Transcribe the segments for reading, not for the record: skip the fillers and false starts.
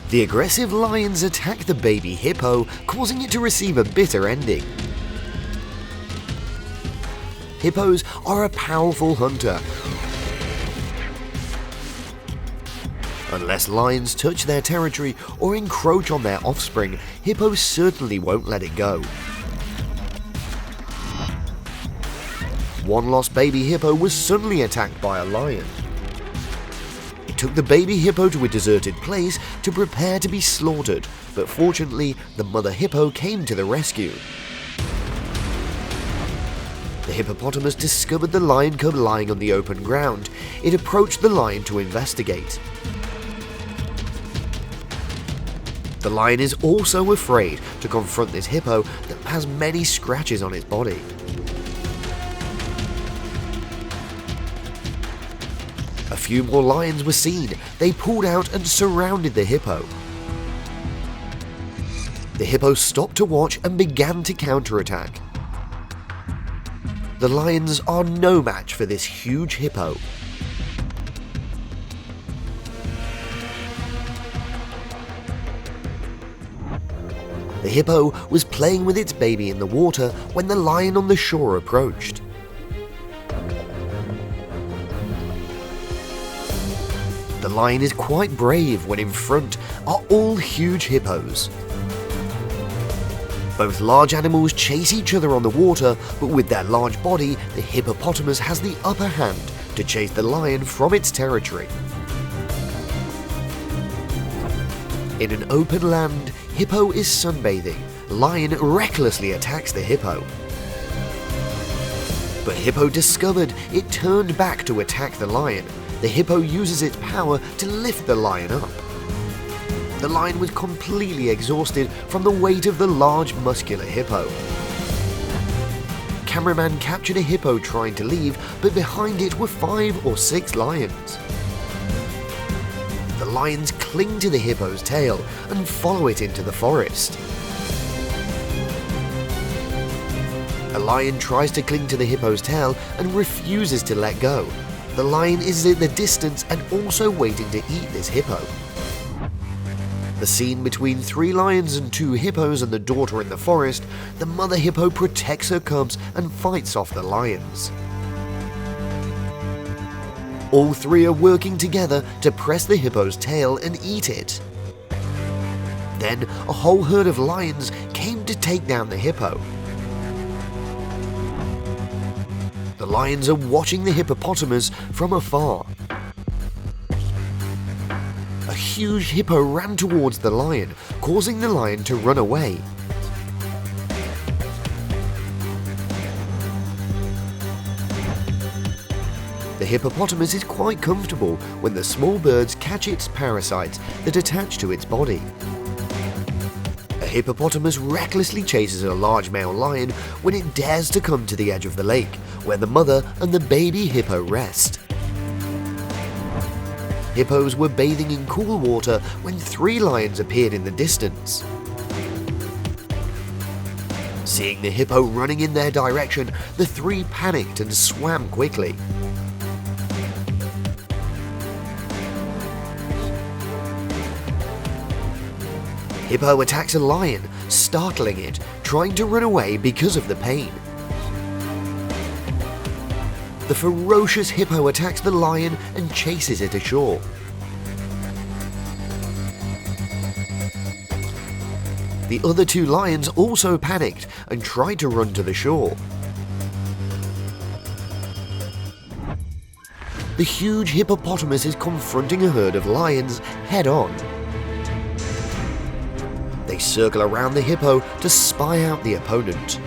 The aggressive lions attack the baby hippo, causing it to receive a bitter ending. Hippos are a powerful hunter. Unless lions touch their territory or encroach on their offspring, hippos certainly won't let it go. One lost baby hippo was suddenly attacked by a lion. It took the baby hippo to a deserted place to prepare to be slaughtered, but fortunately, the mother hippo came to the rescue. The hippopotamus discovered the lion cub lying on the open ground. It approached the lion to investigate. The lion is also afraid to confront this hippo that has many scratches on its body. A few more lions were seen. They pulled out and surrounded the hippo. The hippo stopped to watch and began to counterattack. The lions are no match for this huge hippo. The hippo was playing with its baby in the water when the lion on the shore approached. The lion is quite brave when in front are all huge hippos. Both large animals chase each other on the water, but with their large body, the hippopotamus has the upper hand to chase the lion from its territory. In an open land, Hippo is sunbathing. Lion recklessly attacks the hippo. But Hippo discovered it turned back to attack the lion. The hippo uses its power to lift the lion up. The lion was completely exhausted from the weight of the large muscular hippo. Cameraman captured a hippo trying to leave, but behind it were 5 or 6 lions. The lions cling to the hippo's tail and follow it into the forest. A lion tries to cling to the hippo's tail and refuses to let go. The lion is in the distance and also waiting to eat this hippo. The scene between 3 lions and 2 hippos and the daughter in the forest, the mother hippo protects her cubs and fights off the lions. All 3 are working together to press the hippo's tail and eat it. Then a whole herd of lions came to take down the hippo. The lions are watching the hippopotamus from afar. A huge hippo ran towards the lion, causing the lion to run away. The hippopotamus is quite comfortable when the small birds catch its parasites that attach to its body. A hippopotamus recklessly chases a large male lion when it dares to come to the edge of the lake, where the mother and the baby hippo rest. Hippos were bathing in cool water when 3 lions appeared in the distance. Seeing the hippo running in their direction, the 3 panicked and swam quickly. Hippo attacks a lion, startling it, trying to run away because of the pain. The ferocious hippo attacks the lion and chases it ashore. The other 2 lions also panicked and tried to run to the shore. The huge hippopotamus is confronting a herd of lions head-on. They circle around the hippo to spy out the opponent.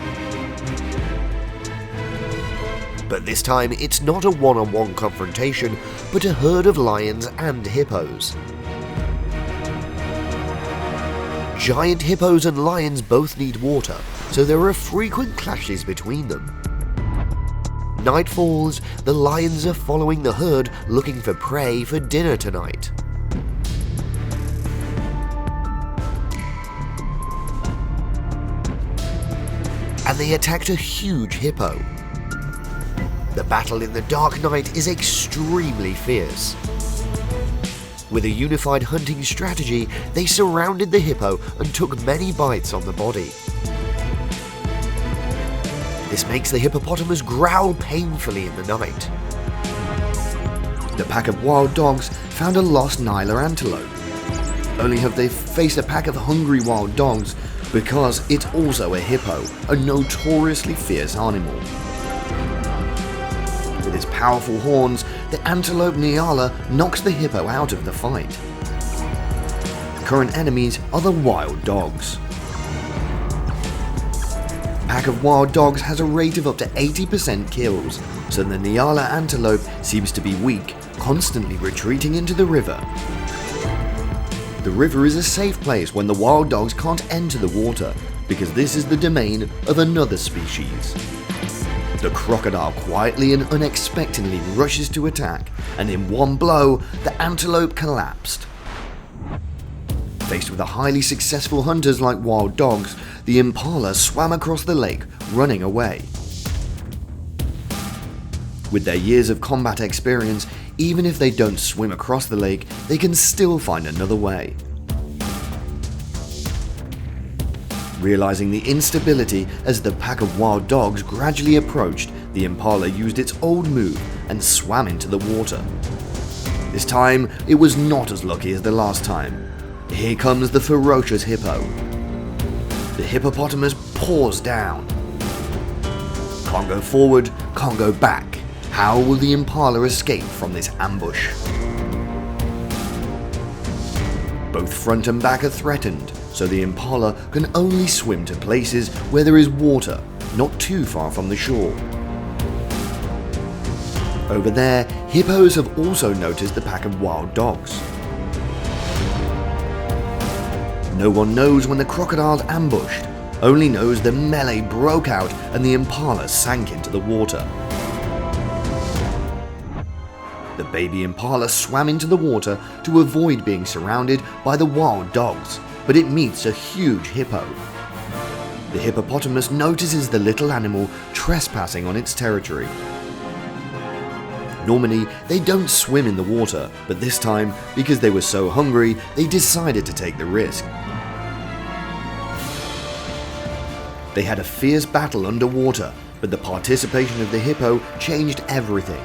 But this time it's not a one-on-one confrontation, but a herd of lions and hippos. Giant hippos and lions both need water, so there are frequent clashes between them. Night falls, the lions are following the herd looking for prey for dinner tonight. And they attacked a huge hippo. The battle in the dark night is extremely fierce. With a unified hunting strategy, they surrounded the hippo and took many bites on the body. This makes the hippopotamus growl painfully in the night. The pack of wild dogs found a lost Nyla antelope. Only have they faced a pack of hungry wild dogs because it's also a hippo, a notoriously fierce animal. With its powerful horns, the antelope Nyala knocks the hippo out of the fight. The current enemies are the wild dogs. The pack of wild dogs has a rate of up to 80% kills, so the Nyala antelope seems to be weak, constantly retreating into the river. The river is a safe place when the wild dogs can't enter the water, because this is the domain of another species. The crocodile quietly and unexpectedly rushes to attack, and in one blow, the antelope collapsed. Faced with highly successful hunters like wild dogs, the impala swam across the lake, running away. With their years of combat experience, even if they don't swim across the lake, they can still find another way. Realizing the instability as the pack of wild dogs gradually approached, the impala used its old move and swam into the water. This time, it was not as lucky as the last time. Here comes the ferocious hippo. The hippopotamus paws down. Can't go forward, can't go back. How will the impala escape from this ambush? Both front and back are threatened, so the impala can only swim to places where there is water, not too far from the shore. Over there, hippos have also noticed the pack of wild dogs. No one knows when the crocodiles ambushed, only knows the melee broke out and the impala sank into the water. The baby impala swam into the water to avoid being surrounded by the wild dogs, but it meets a huge hippo. The hippopotamus notices the little animal trespassing on its territory. Normally, they don't swim in the water, but this time, because they were so hungry, they decided to take the risk. They had a fierce battle underwater, but the participation of the hippo changed everything.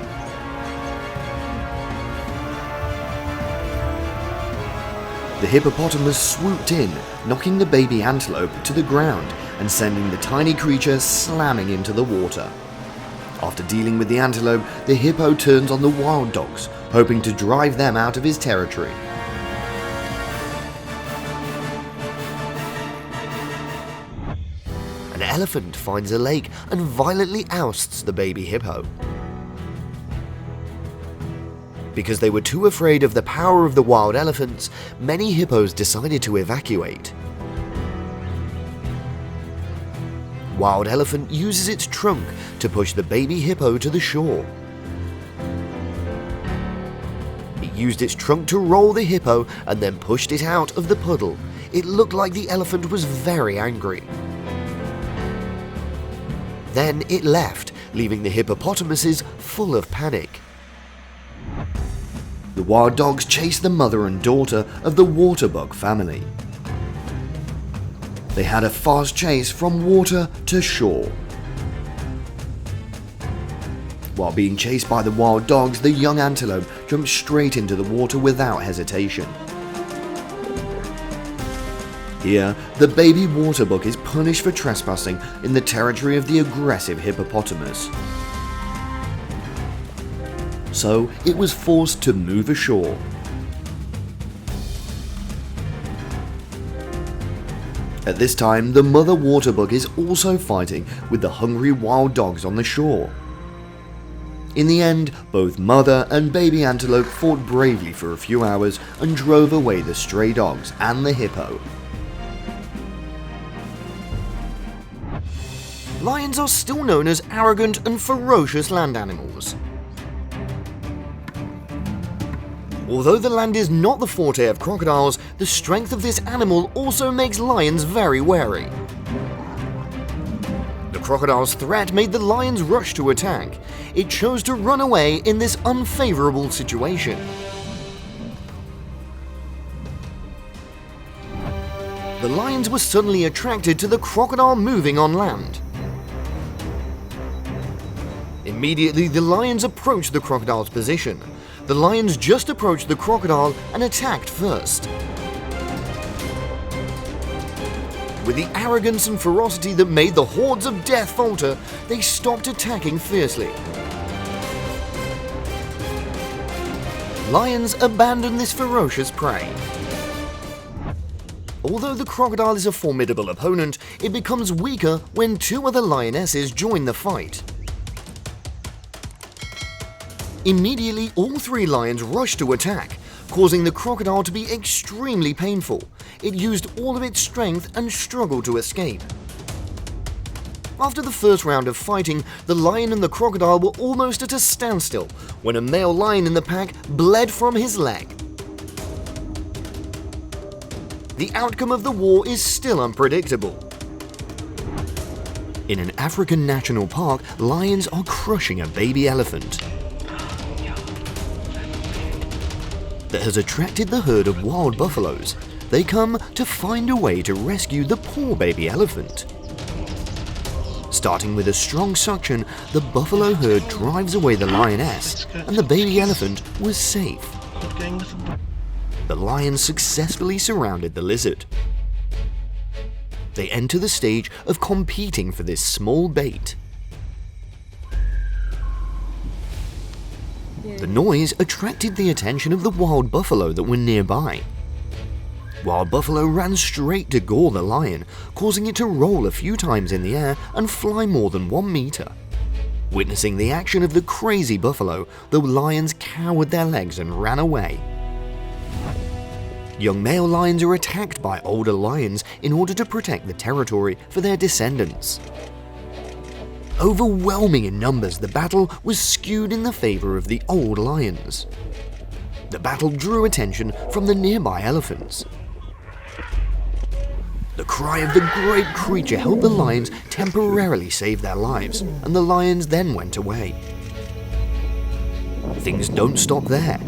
The hippopotamus swooped in, knocking the baby antelope to the ground and sending the tiny creature slamming into the water. After dealing with the antelope, the hippo turns on the wild dogs, hoping to drive them out of his territory. An elephant finds a lake and violently ousts the baby hippo. Because they were too afraid of the power of the wild elephants, many hippos decided to evacuate. Wild elephant uses its trunk to push the baby hippo to the shore. It used its trunk to roll the hippo and then pushed it out of the puddle. It looked like the elephant was very angry. Then it left, leaving the hippopotamuses full of panic. The wild dogs chased the mother and daughter of the waterbug family. They had a fast chase from water to shore. While being chased by the wild dogs, the young antelope jumped straight into the water without hesitation. Here, the baby waterbug is punished for trespassing in the territory of the aggressive hippopotamus. So it was forced to move ashore. At this time, the mother waterbug is also fighting with the hungry wild dogs on the shore. In the end, both mother and baby antelope fought bravely for a few hours and drove away the stray dogs and the hippo. Lions are still known as arrogant and ferocious land animals. Although the land is not the forte of crocodiles, the strength of this animal also makes lions very wary. The crocodile's threat made the lions rush to attack. It chose to run away in this unfavorable situation. the lions were suddenly attracted to the crocodile moving on land. Immediately, the lions approached the crocodile's position. The lions just approached the crocodile and attacked first. With the arrogance and ferocity that made the hordes of death falter, they stopped attacking fiercely. Lions abandoned this ferocious prey. Although the crocodile is a formidable opponent, it becomes weaker when two other lionesses join the fight. Immediately, all three lions rushed to attack, causing the crocodile to be extremely painful. It used all of its strength and struggled to escape. After the first round of fighting, the lion and the crocodile were almost at a standstill when a male lion in the pack bled from his leg. The outcome of the war is still unpredictable. In an African national park, lions are crushing a baby elephant that has attracted the herd of wild buffaloes. They come to find a way to rescue the poor baby elephant. Starting with a strong suction, the buffalo herd drives away the lioness, and the baby elephant was safe. The lions successfully surrounded the lizard. They enter the stage of competing for this small bait. The noise attracted the attention of the wild buffalo that were nearby. Wild buffalo ran straight to gore the lion, causing it to roll a few times in the air and fly more than 1 meter. Witnessing the action of the crazy buffalo, the lions cowered their legs and ran away. Young male lions are attacked by older lions in order to protect the territory for their descendants. Overwhelming in numbers, the battle was skewed in the favor of the old lions. The battle drew attention from the nearby elephants. The cry of the great creature helped the lions temporarily save their lives, and the lions then went away. Things don't stop there.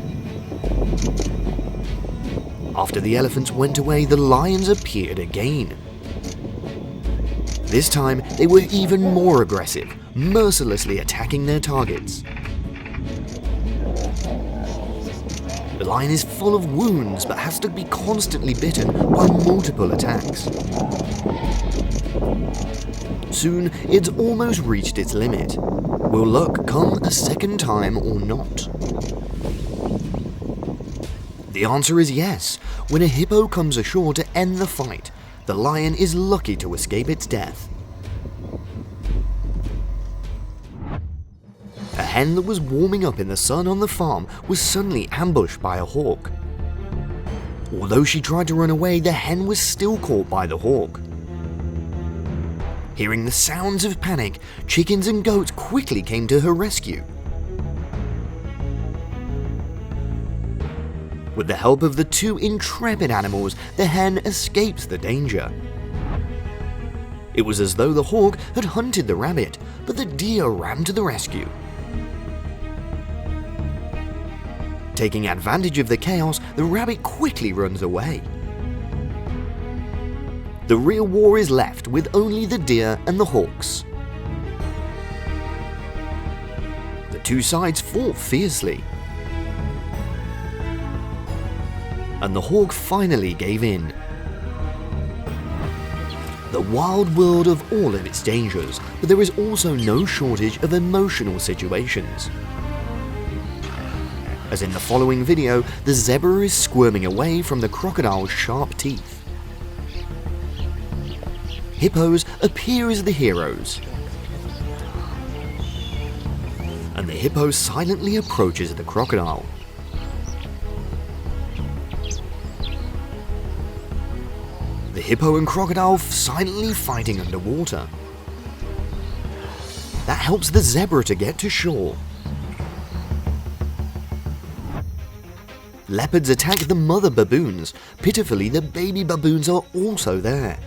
After the elephants went away, the lions appeared again. This time, they were even more aggressive, mercilessly attacking their targets. The lion is full of wounds but has to be constantly bitten by multiple attacks. Soon, it's almost reached its limit. Will luck come a second time or not? The answer is yes. When a hippo comes ashore to end the fight, the lion is lucky to escape its death. A hen that was warming up in the sun on the farm was suddenly ambushed by a hawk. Although she tried to run away, the hen was still caught by the hawk. Hearing the sounds of panic, chickens and goats quickly came to her rescue. With the help of the two intrepid animals, the hen escapes the danger. It was as though the hawk had hunted the rabbit, but the deer ran to the rescue. Taking advantage of the chaos, the rabbit quickly runs away. The real war is left with only the deer and the hawks. The two sides fought fiercely, and the hawk finally gave in. The wild world of all of its dangers, but there is also no shortage of emotional situations. As in the following video, the zebra is squirming away from the crocodile's sharp teeth. Hippos appear as the heroes, and the hippo silently approaches the crocodile. The hippo and crocodile silently fighting underwater. That helps the zebra to get to shore. Leopards attack the mother baboons. Pitifully, the baby baboons are also there.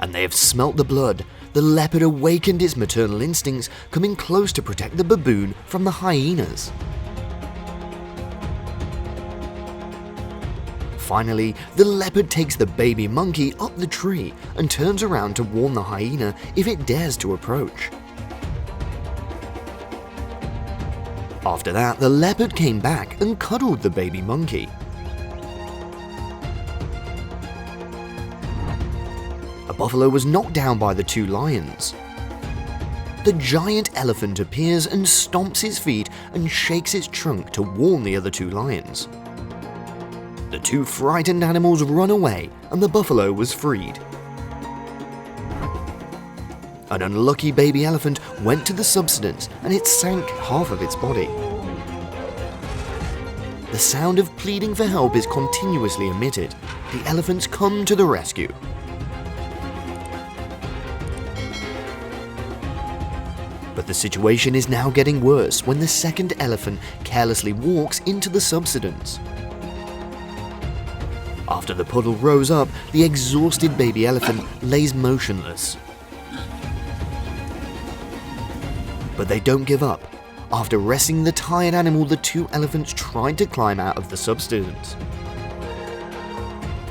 And they have smelt the blood. The leopard awakened its maternal instincts, coming close to protect the baboon from the hyenas. Finally, the leopard takes the baby monkey up the tree and turns around to warn the hyena if it dares to approach. After that, the leopard came back and cuddled the baby monkey. A buffalo was knocked down by the two lions. The giant elephant appears and stomps its feet and shakes its trunk to warn the other two lions. The two frightened animals run away and the buffalo was freed. An unlucky baby elephant went to the subsidence and it sank half of its body. The sound of pleading for help is continuously emitted. The elephants come to the rescue. But the situation is now getting worse when the second elephant carelessly walks into the subsidence. After the puddle rose up, the exhausted baby elephant lays motionless. But they don't give up. After rescuing the tired animal, the two elephants tried to climb out of the subsidence.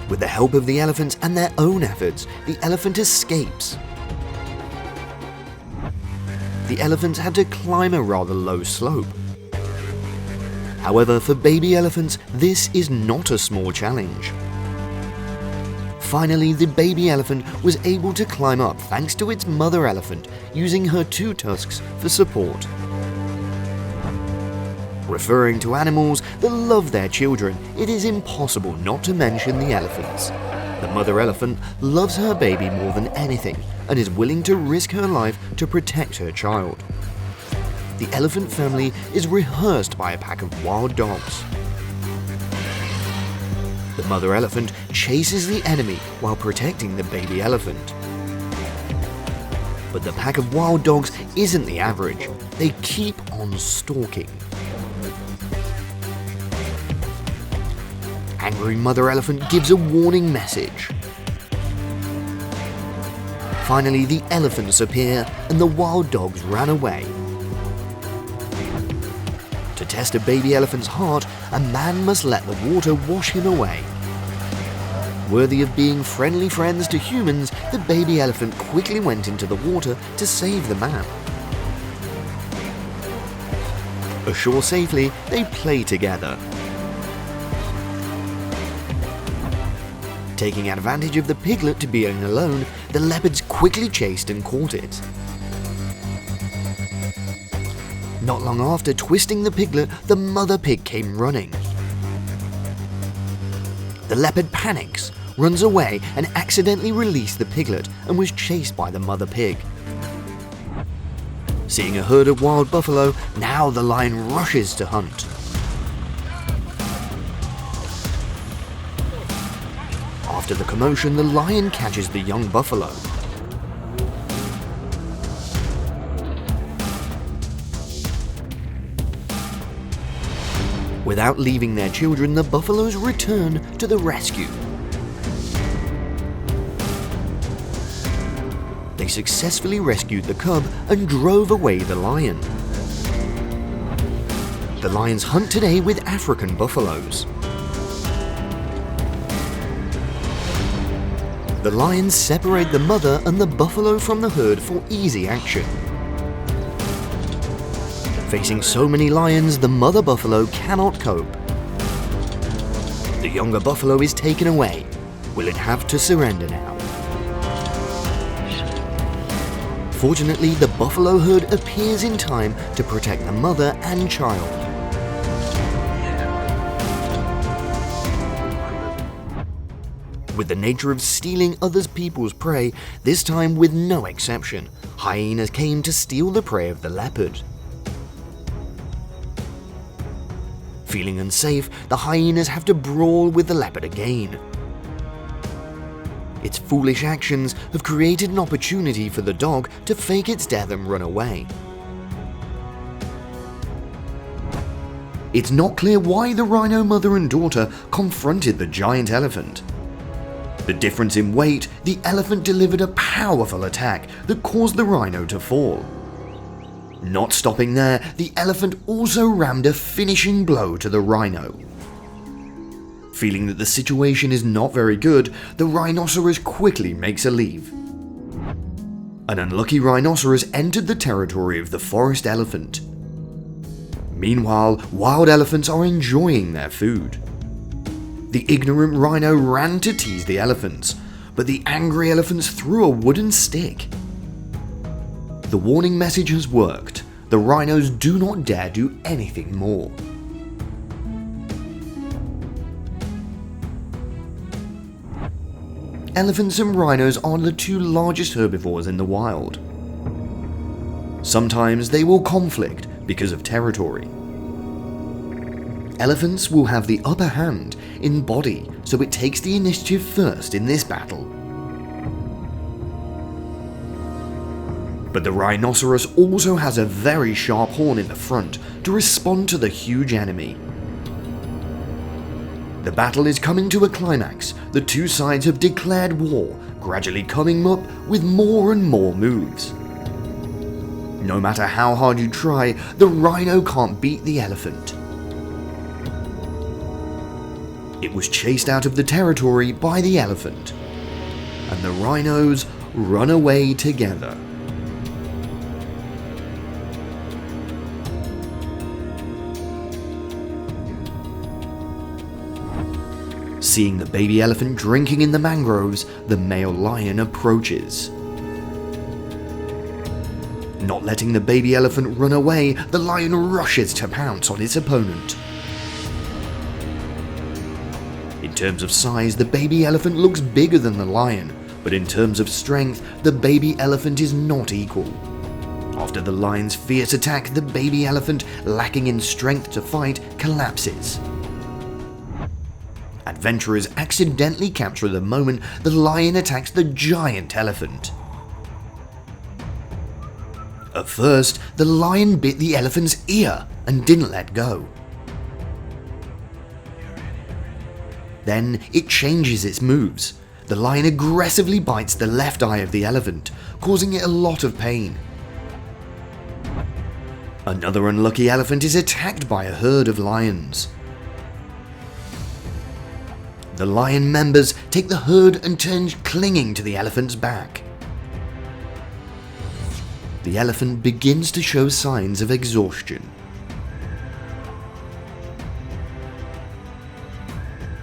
With the help of the elephants and their own efforts, the elephant escapes. The elephants had to climb a rather low slope. However, for baby elephants, this is not a small challenge. Finally, the baby elephant was able to climb up thanks to its mother elephant using her two tusks for support. Referring to animals that love their children, it is impossible not to mention the elephants. The mother elephant loves her baby more than anything and is willing to risk her life to protect her child. The elephant family is rehearsed by a pack of wild dogs. The mother elephant chases the enemy while protecting the baby elephant. But the pack of wild dogs isn't the average. They keep on stalking. Angry mother elephant gives a warning message. Finally, the elephants appear and the wild dogs ran away. To test a baby elephant's heart, a man must let the water wash him away. Worthy of being friendly friends to humans, the baby elephant quickly went into the water to save the man. Ashore safely, they play together. Taking advantage of the piglet to being alone, the leopards quickly chased and caught it. Not long after twisting the piglet, the mother pig came running. The leopard panics, runs away and accidentally released the piglet and was chased by the mother pig. Seeing a herd of wild buffalo, now the lion rushes to hunt. After the commotion, the lion catches the young buffalo. Without leaving their children, the buffaloes return to the rescue. They successfully rescued the cub and drove away the lion. The lions hunt today with African buffaloes. The lions separate the mother and the buffalo from the herd for easy action. Facing so many lions, the mother buffalo cannot cope. The younger buffalo is taken away. Will it have to surrender now? Fortunately, the buffalo herd appears in time to protect the mother and child. With the nature of stealing other people's prey, this time with no exception, hyenas came to steal the prey of the leopard. Feeling unsafe, the hyenas have to brawl with the leopard again. Its foolish actions have created an opportunity for the dog to fake its death and run away. It's not clear why the rhino mother and daughter confronted the giant elephant. The difference in weight, the elephant delivered a powerful attack that caused the rhino to fall. Not stopping there, the elephant also rammed a finishing blow to the rhino. Feeling that the situation is not very good, the rhinoceros quickly makes a leave. An unlucky rhinoceros entered the territory of the forest elephant. Meanwhile, wild elephants are enjoying their food. The ignorant rhino ran to tease the elephants, but the angry elephants threw a wooden stick. The warning message has worked. The rhinos do not dare do anything more. Elephants and rhinos are the two largest herbivores in the wild. Sometimes they will conflict because of territory. Elephants will have the upper hand in body, so it takes the initiative first in this battle. But the rhinoceros also has a very sharp horn in the front to respond to the huge enemy. The battle is coming to a climax. The two sides have declared war, gradually coming up with more and more moves. No matter how hard you try, the rhino can't beat the elephant. It was chased out of the territory by the elephant, and the rhinos run away together. Seeing the baby elephant drinking in the mangroves, the male lion approaches. Not letting the baby elephant run away, the lion rushes to pounce on its opponent. In terms of size, the baby elephant looks bigger than the lion, but in terms of strength, the baby elephant is not equal. After the lion's fierce attack, the baby elephant, lacking in strength to fight, collapses. Adventurers accidentally capture the moment the lion attacks the giant elephant. At first, the lion bit the elephant's ear and didn't let go. Then it changes its moves. The lion aggressively bites the left eye of the elephant, causing it a lot of pain. Another unlucky elephant is attacked by a herd of lions. The lion members take the herd and turn clinging to the elephant's back. The elephant begins to show signs of exhaustion.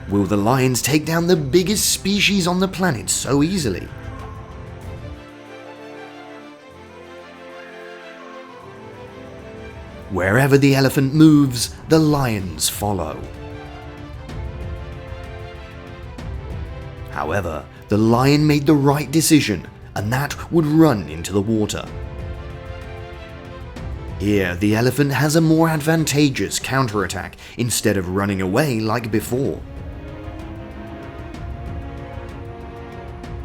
Will the lions take down the biggest species on the planet so easily? Wherever the elephant moves, the lions follow. However, the lion made the right decision, and that would run into the water. Here, the elephant has a more advantageous counterattack instead of running away like before.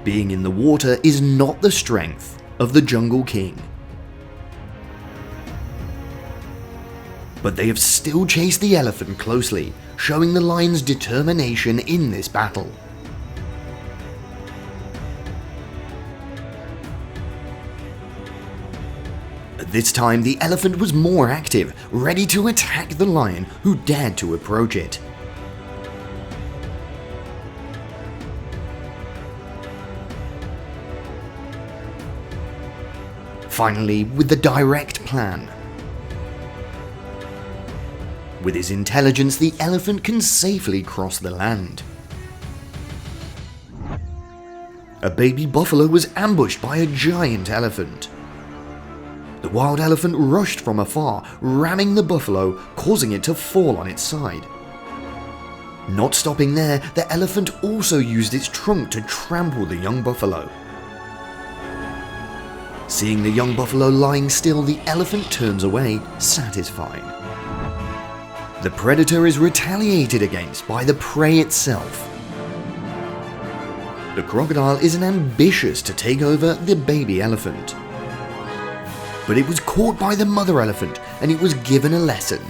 Being in the water is not the strength of the Jungle King. But they have still chased the elephant closely, showing the lion's determination in this battle. At this time, the elephant was more active, ready to attack the lion who dared to approach it. Finally, with the direct plan. With his intelligence, the elephant can safely cross the land. A baby buffalo was ambushed by a giant elephant. The wild elephant rushed from afar, ramming the buffalo, causing it to fall on its side. Not stopping there, the elephant also used its trunk to trample the young buffalo. Seeing the young buffalo lying still, the elephant turns away, satisfied. The predator is retaliated against by the prey itself. The crocodile is ambitious to take over the baby elephant. But it was caught by the mother elephant, and it was given a lesson.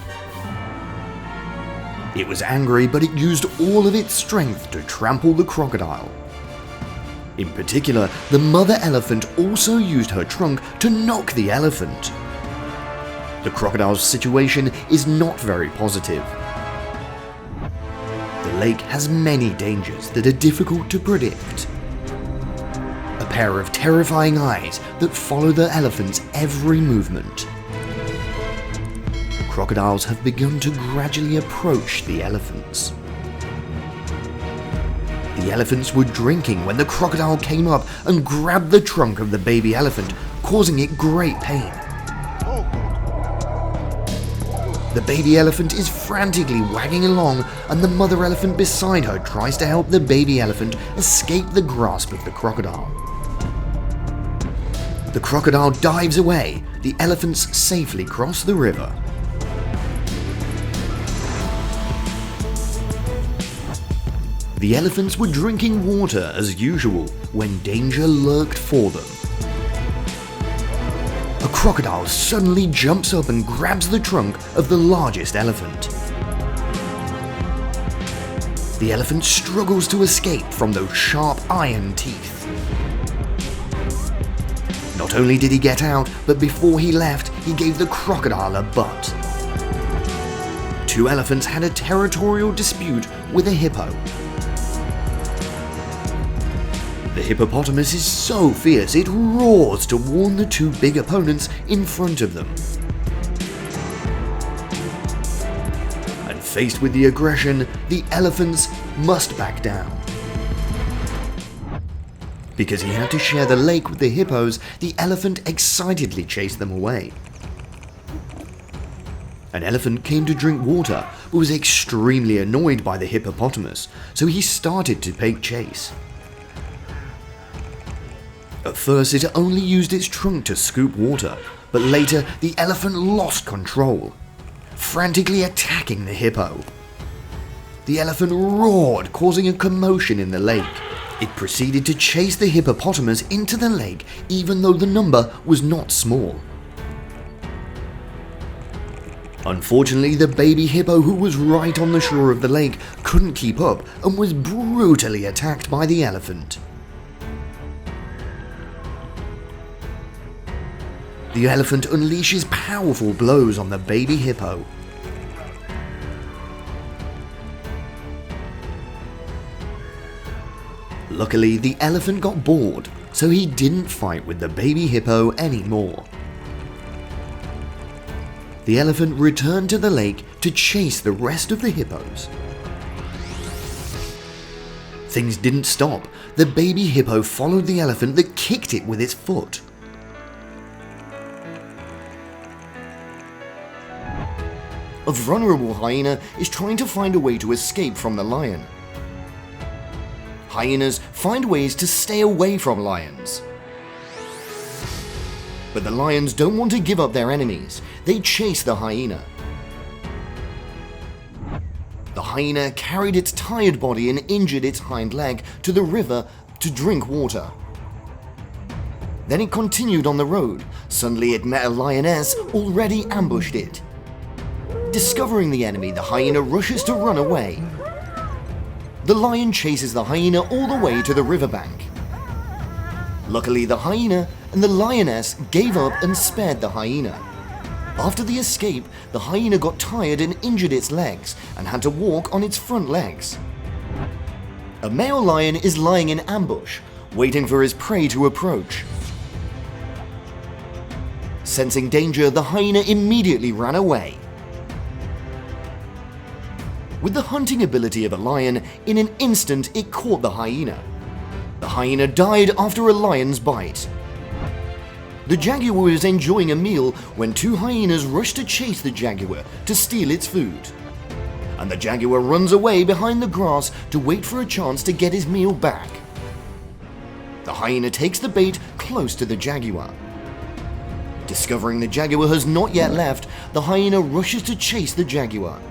It was angry, but it used all of its strength to trample the crocodile. In particular, the mother elephant also used her trunk to knock the elephant. The crocodile's situation is not very positive. The lake has many dangers that are difficult to predict. A pair of terrifying eyes that follow the elephant's every movement. Crocodiles have begun to gradually approach the elephants. The elephants were drinking when the crocodile came up and grabbed the trunk of the baby elephant, causing it great pain. The baby elephant is frantically wagging along, and the mother elephant beside her tries to help the baby elephant escape the grasp of the crocodile. The crocodile dives away. The elephants safely cross the river. The elephants were drinking water as usual when danger lurked for them. A crocodile suddenly jumps up and grabs the trunk of the largest elephant. The elephant struggles to escape from those sharp iron teeth. Not only did he get out, but before he left, he gave the crocodile a butt. Two elephants had a territorial dispute with a hippo. The hippopotamus is so fierce it roars to warn the two big opponents in front of them. And faced with the aggression, the elephants must back down. Because he had to share the lake with the hippos, the elephant excitedly chased them away. An elephant came to drink water, but was extremely annoyed by the hippopotamus, so he started to take chase. At first, it only used its trunk to scoop water, but later the elephant lost control, frantically attacking the hippo. The elephant roared, causing a commotion in the lake. It proceeded to chase the hippopotamus into the lake, even though the number was not small. Unfortunately, the baby hippo, who was right on the shore of the lake, couldn't keep up and was brutally attacked by the elephant. The elephant unleashes powerful blows on the baby hippo. Luckily, the elephant got bored, so he didn't fight with the baby hippo anymore. The elephant returned to the lake to chase the rest of the hippos. Things didn't stop. The baby hippo followed the elephant that kicked it with its foot. A vulnerable hyena is trying to find a way to escape from the lion. Hyenas find ways to stay away from lions. But the lions don't want to give up their enemies. They chase the hyena. The hyena carried its tired body and injured its hind leg to the river to drink water. Then it continued on the road. Suddenly it met a lioness already ambushed it. Discovering the enemy, the hyena rushes to run away. The lion chases the hyena all the way to the riverbank. Luckily, the hyena and the lioness gave up and spared the hyena. After the escape, the hyena got tired and injured its legs and had to walk on its front legs. A male lion is lying in ambush, waiting for his prey to approach. Sensing danger, the hyena immediately ran away. With the hunting ability of a lion, in an instant it caught the hyena. The hyena died after a lion's bite. The jaguar was enjoying a meal when two hyenas rushed to chase the jaguar to steal its food. And the jaguar runs away behind the grass to wait for a chance to get his meal back. The hyena takes the bait close to the jaguar. Discovering the jaguar has not yet left, the hyena rushes to chase the jaguar.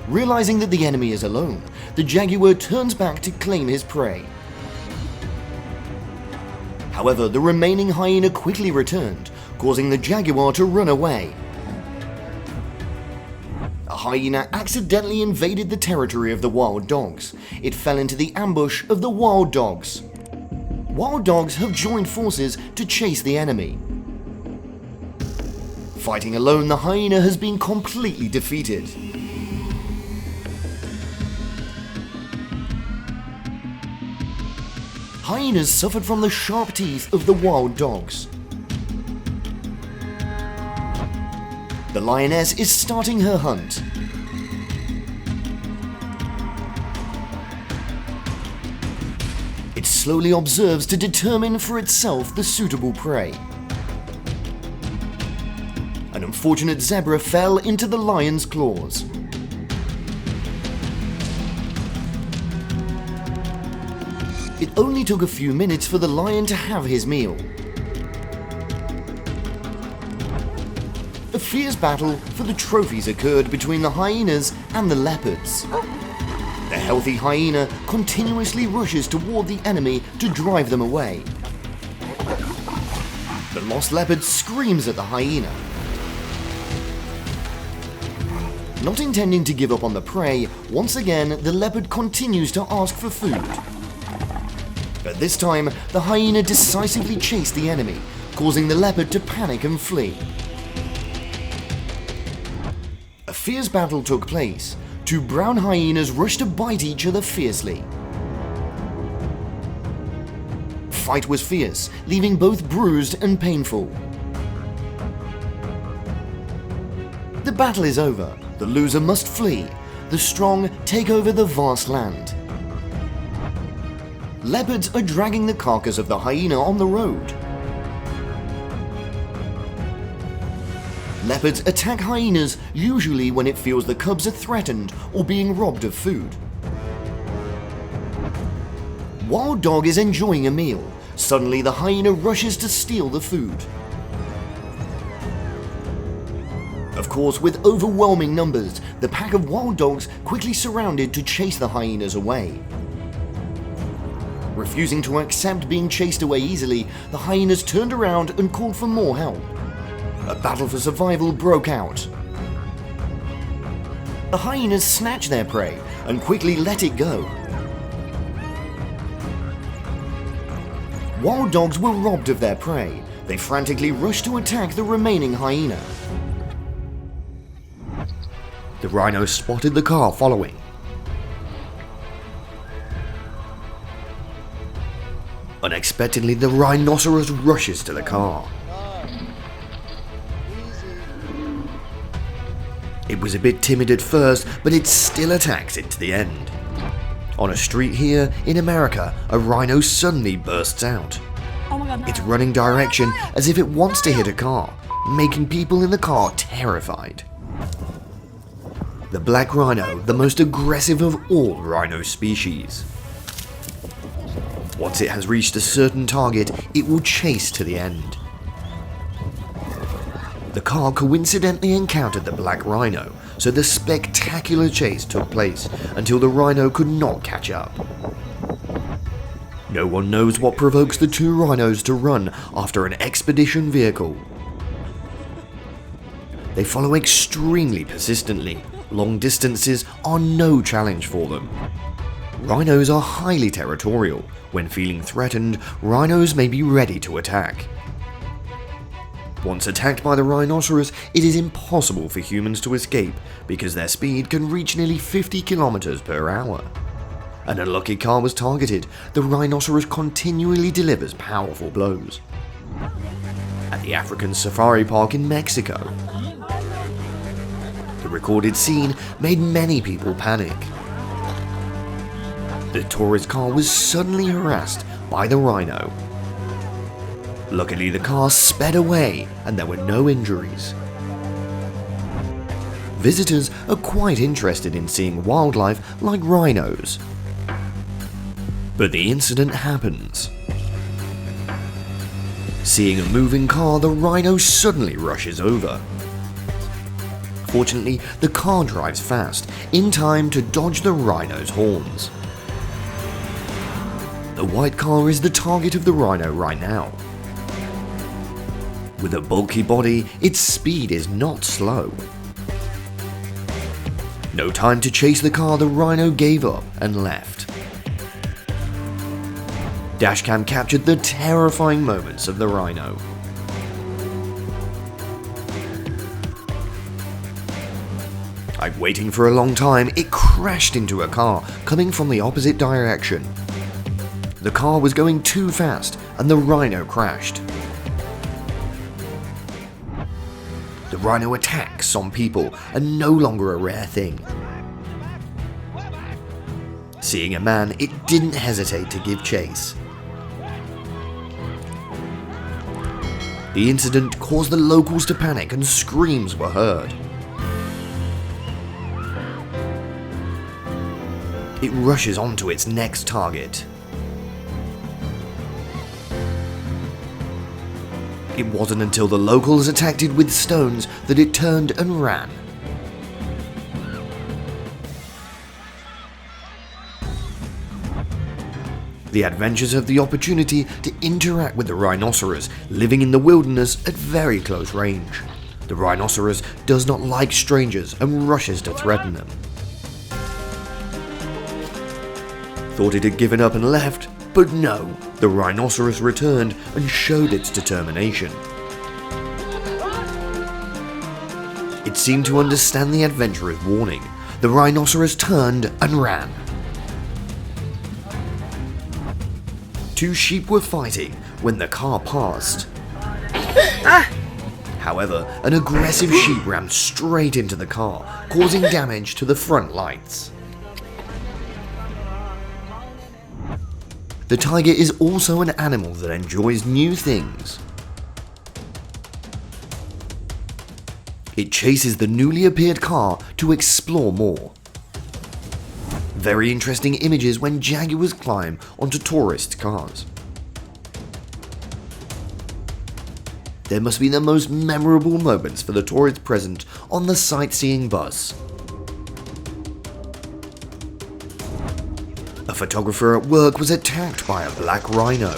Realizing that the enemy is alone, the jaguar turns back to claim his prey. However, the remaining hyena quickly returned, causing the jaguar to run away. A hyena accidentally invaded the territory of the wild dogs. It fell into the ambush of the wild dogs. Wild dogs have joined forces to chase the enemy. Fighting alone, the hyena has been completely defeated. hyenas suffered from the sharp teeth of the wild dogs. The lioness is starting her hunt. It slowly observes to determine for itself the suitable prey. An unfortunate zebra fell into the lion's claws. It only took a few minutes for the lion to have his meal. A fierce battle for the trophies occurred between the hyenas and the leopards. The healthy hyena continuously rushes toward the enemy to drive them away. The lost leopard screams at the hyena. Not intending to give up on the prey, once again the leopard continues to ask for food. But this time, the hyena decisively chased the enemy, causing the leopard to panic and flee. A fierce battle took place. Two brown hyenas rushed to bite each other fiercely. The fight was fierce, leaving both bruised and painful. The battle is over. The loser must flee. The strong take over the vast land. Leopards are dragging the carcass of the hyena on the road. Leopards attack hyenas usually when it feels the cubs are threatened or being robbed of food. Wild dog is enjoying a meal. Suddenly the hyena rushes to steal the food. Of course, with overwhelming numbers, the pack of wild dogs quickly surrounded to chase the hyenas away. Refusing to accept being chased away easily, the hyenas turned around and called for more help. A battle for survival broke out. The hyenas snatched their prey and quickly let it go. Wild dogs were robbed of their prey. They frantically rushed to attack the remaining hyena. The rhino spotted the car following. Unexpectedly, the rhinoceros rushes to the car. It was a bit timid at first, but it still attacks it to the end. On a street here in America, a rhino suddenly bursts out. It's running direction as if it wants to hit a car, making people in the car terrified. The black rhino, the most aggressive of all rhino species. Once it has reached a certain target, it will chase to the end. The car coincidentally encountered the black rhino, so the spectacular chase took place until the rhino could not catch up. No one knows what provokes the two rhinos to run after an expedition vehicle. They follow extremely persistently. Long distances are no challenge for them. Rhinos are highly territorial. When feeling threatened, rhinos may be ready to attack. Once attacked by the rhinoceros, it is impossible for humans to escape because their speed can reach nearly 50 kilometers per hour. An unlucky car was targeted. The rhinoceros continually delivers powerful blows. At the African Safari Park in Mexico, the recorded scene made many people panic. The tourist car was suddenly harassed by the rhino. Luckily, the car sped away and there were no injuries. Visitors are quite interested in seeing wildlife like rhinos. But the incident happens. Seeing a moving car, the rhino suddenly rushes over. Fortunately, the car drives fast, in time to dodge the rhino's horns. The white car is the target of the rhino right now. With a bulky body, its speed is not slow. No time to chase the car, the rhino gave up and left. Dashcam captured the terrifying moments of the rhino. Like waiting for a long time, it crashed into a car coming from the opposite direction. The car was going too fast and the rhino crashed. The rhino attacks on people and no longer a rare thing. Seeing a man, it didn't hesitate to give chase. The incident caused the locals to panic and screams were heard. It rushes onto its next target. It wasn't until the locals attacked it with stones that it turned and ran. The adventures have the opportunity to interact with the rhinoceros living in the wilderness at very close range. The rhinoceros does not like strangers and rushes to threaten them. Thought it had given up and left, but no, the rhinoceros returned and showed its determination. It seemed to understand the adventurer's warning. The rhinoceros turned and ran. Two sheep were fighting when the car passed. However, an aggressive sheep ran straight into the car, causing damage to the front lights. The tiger is also an animal that enjoys new things. It chases the newly appeared car to explore more. Very interesting images when jaguars climb onto tourist cars. There must be the most memorable moments for the tourists present on the sightseeing bus. A photographer at work was attacked by a black rhino.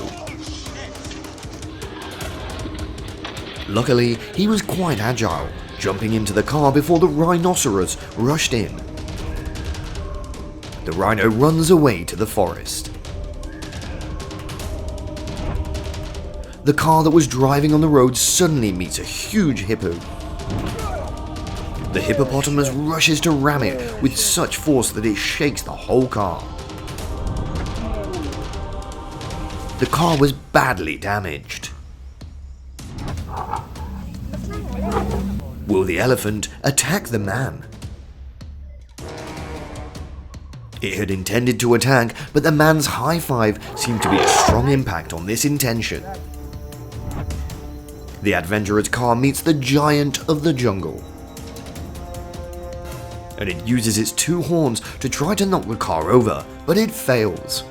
Luckily, he was quite agile, jumping into the car before the rhinoceros rushed in. The rhino runs away to the forest. The car that was driving on the road suddenly meets a huge hippo. The hippopotamus rushes to ram it with such force that it shakes the whole car. The car was badly damaged. Will the elephant attack the man? It had intended to attack, but the man's high five seemed to be a strong impact on this intention. The adventurer's car meets the giant of the jungle, and it uses its two horns to try to knock the car over, but it fails.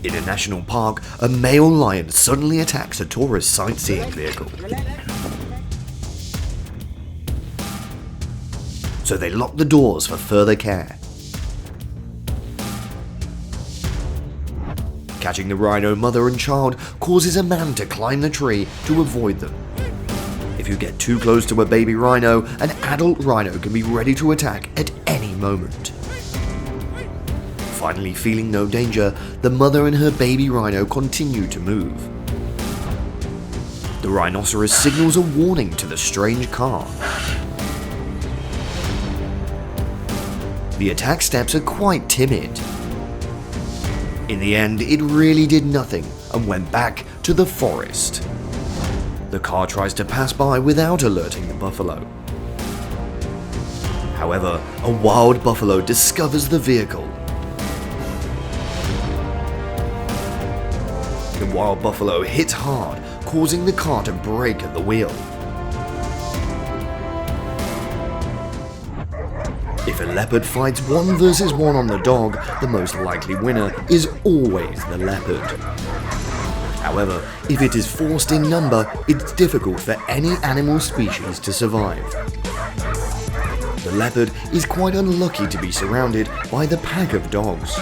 In a national park, a male lion suddenly attacks a tourist sightseeing vehicle. So they lock the doors for further care. Catching the rhino mother and child causes a man to climb the tree to avoid them. If you get too close to a baby rhino, an adult rhino can be ready to attack at any moment. Finally feeling no danger, the mother and her baby rhino continue to move. The rhinoceros signals a warning to the strange car. The attack steps are quite timid. In the end, it really did nothing and went back to the forest. The car tries to pass by without alerting the buffalo. However, a wild buffalo discovers the vehicle. The wild buffalo hits hard, causing the car to brake at the wheel. If a leopard fights 1 versus 1 on the dog, the most likely winner is always the leopard. However, if it is forced in number, it's difficult for any animal species to survive. The leopard is quite unlucky to be surrounded by the pack of dogs.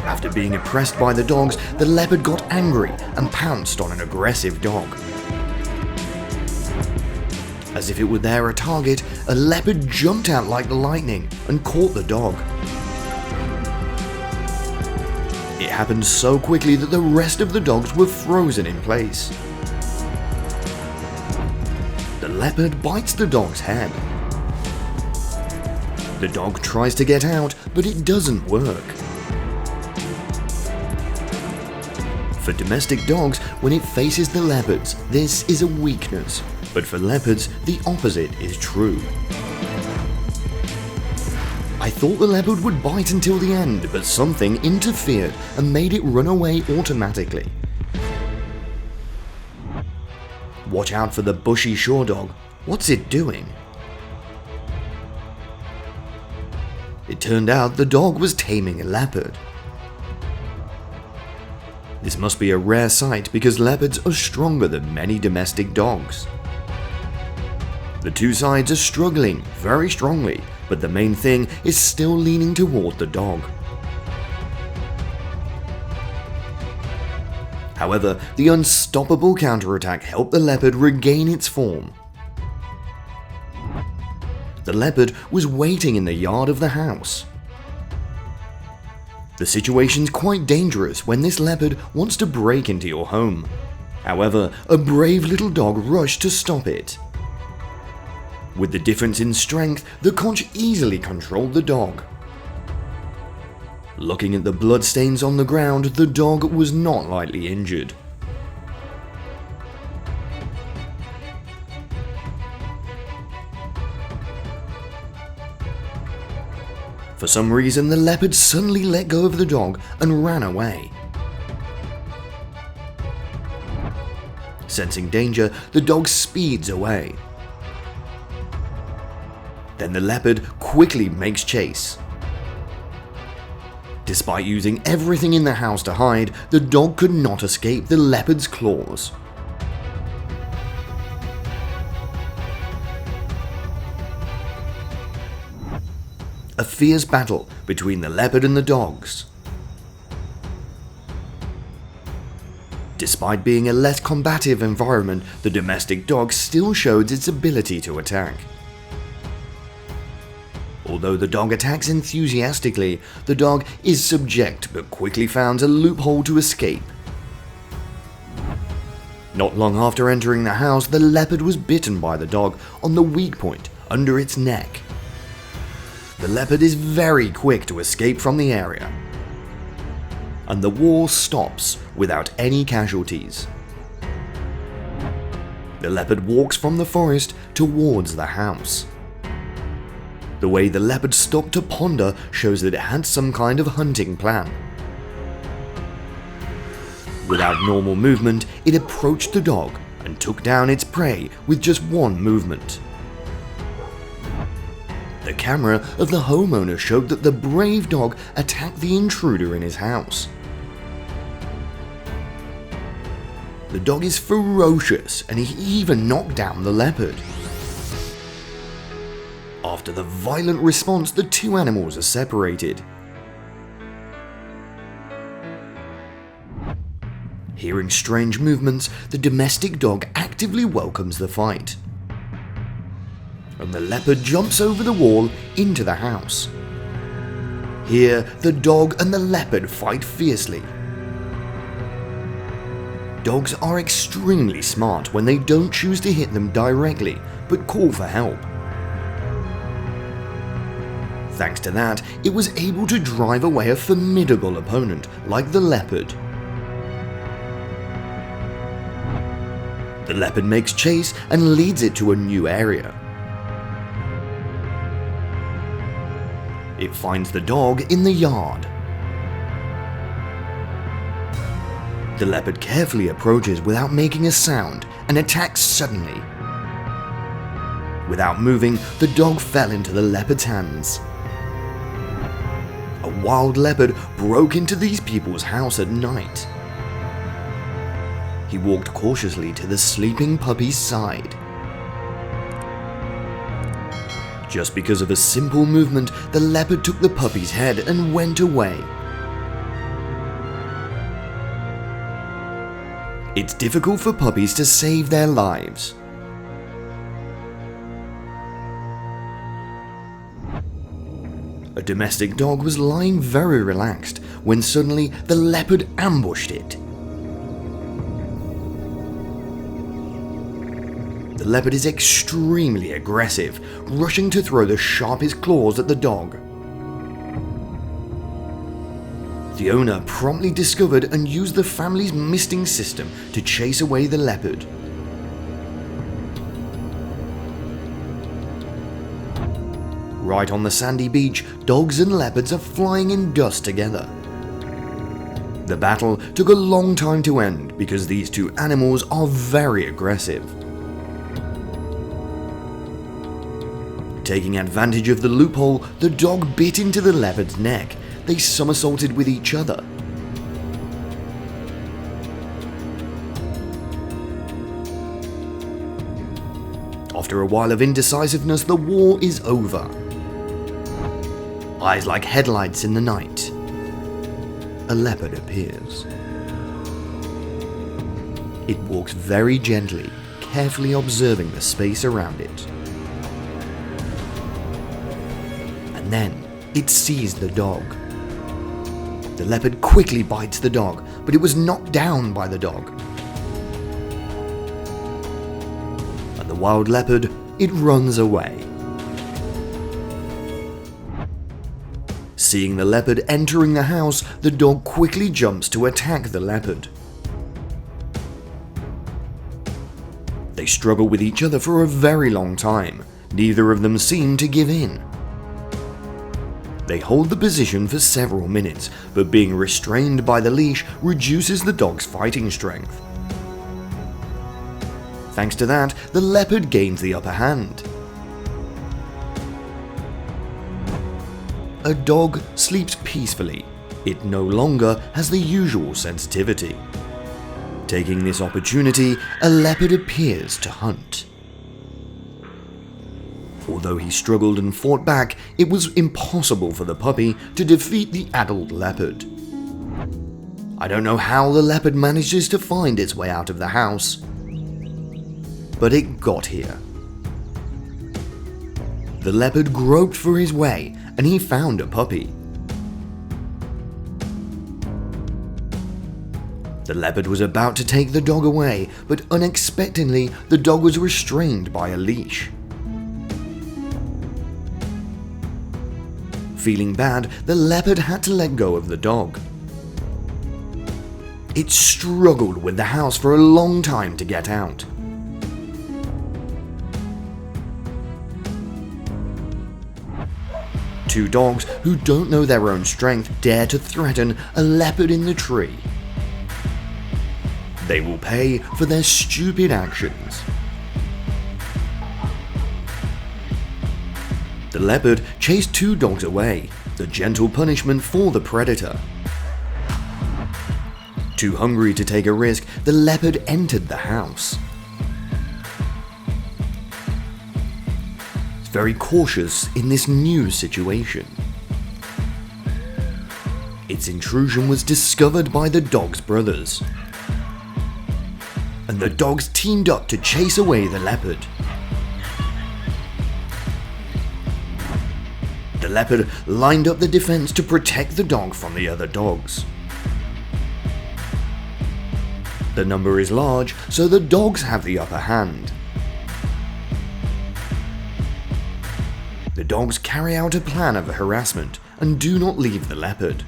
After being oppressed by the dogs, the leopard got angry and pounced on an aggressive dog. As if it were there a target, a leopard jumped out like lightning and caught the dog. It happened so quickly that the rest of the dogs were frozen in place. The leopard bites the dog's head. The dog tries to get out, but it doesn't work. For domestic dogs, when it faces the leopards, this is a weakness, but for leopards, the opposite is true. I thought the leopard would bite until the end, but something interfered and made it run away automatically. Watch out for the bushy shore dog. What's it doing? It turned out the dog was taming a leopard. This must be a rare sight because leopards are stronger than many domestic dogs. The two sides are struggling very strongly, but the main thing is still leaning toward the dog. However, the unstoppable counterattack helped the leopard regain its form. The leopard was waiting in the yard of the house. The situation's quite dangerous when this leopard wants to break into your home. However, a brave little dog rushed to stop it. With the difference in strength, the conch easily controlled the dog. Looking at the bloodstains on the ground, the dog was not lightly injured. For some reason, the leopard suddenly let go of the dog and ran away. Sensing danger, the dog speeds away. Then the leopard quickly makes chase. Despite using everything in the house to hide, the dog could not escape the leopard's claws. A fierce battle between the leopard and the dogs. Despite being a less combative environment, the domestic dog still showed its ability to attack. Although the dog attacks enthusiastically, the dog is subject but quickly finds a loophole to escape. Not long after entering the house, the leopard was bitten by the dog on the weak point under its neck. The leopard is very quick to escape from the area, and the war stops without any casualties. The leopard walks from the forest towards the house. The way the leopard stopped to ponder shows that it had some kind of hunting plan. Without normal movement, it approached the dog and took down its prey with just one movement. The camera of the homeowner showed that the brave dog attacked the intruder in his house. The dog is ferocious, and he even knocked down the leopard. After the violent response, the two animals are separated. Hearing strange movements, the domestic dog actively welcomes the fight. And the leopard jumps over the wall into the house. Here, the dog and the leopard fight fiercely. Dogs are extremely smart when they don't choose to hit them directly, but call for help. Thanks to that, it was able to drive away a formidable opponent like the leopard. The leopard makes chase and leads it to a new area. It finds the dog in the yard. The leopard carefully approaches without making a sound and attacks suddenly. Without moving, the dog fell into the leopard's hands. A wild leopard broke into these people's house at night. He walked cautiously to the sleeping puppy's side. Just because of a simple movement, the leopard took the puppy's head and went away. It's difficult for puppies to save their lives. A domestic dog was lying very relaxed when suddenly the leopard ambushed it. The leopard is extremely aggressive, rushing to throw the sharpest claws at the dog. The owner promptly discovered and used the family's misting system to chase away the leopard. Right on the sandy beach, dogs and leopards are flying in dust together. The battle took a long time to end because these two animals are very aggressive. Taking advantage of the loophole, the dog bit into the leopard's neck. They somersaulted with each other. After a while of indecisiveness, the war is over. Eyes like headlights in the night. A leopard appears. It walks very gently, carefully observing the space around it. And then it sees the dog. The leopard quickly bites the dog, but it was knocked down by the dog. And the wild leopard, it runs away. Seeing the leopard entering the house, the dog quickly jumps to attack the leopard. They struggle with each other for a very long time. Neither of them seem to give in. They hold the position for several minutes, but being restrained by the leash reduces the dog's fighting strength. Thanks to that, the leopard gains the upper hand. A dog sleeps peacefully. It no longer has the usual sensitivity. Taking this opportunity, a leopard appears to hunt. Although he struggled and fought back, it was impossible for the puppy to defeat the adult leopard. I don't know how the leopard manages to find its way out of the house, but it got here. The leopard groped for his way, and he found a puppy. The leopard was about to take the dog away, but unexpectedly, the dog was restrained by a leash. Feeling bad, the leopard had to let go of the dog. It struggled with the house for a long time to get out. Two dogs who don't know their own strength dare to threaten a leopard in the tree. They will pay for their stupid actions. The leopard chased two dogs away, the gentle punishment for the predator. Too hungry to take a risk, the leopard entered the house. It's very cautious in this new situation. Its intrusion was discovered by the dog's brothers, and the dogs teamed up to chase away the leopard. The leopard lined up the defense to protect the dog from the other dogs. The number is large, so the dogs have the upper hand. The dogs carry out a plan of harassment and do not leave the leopard.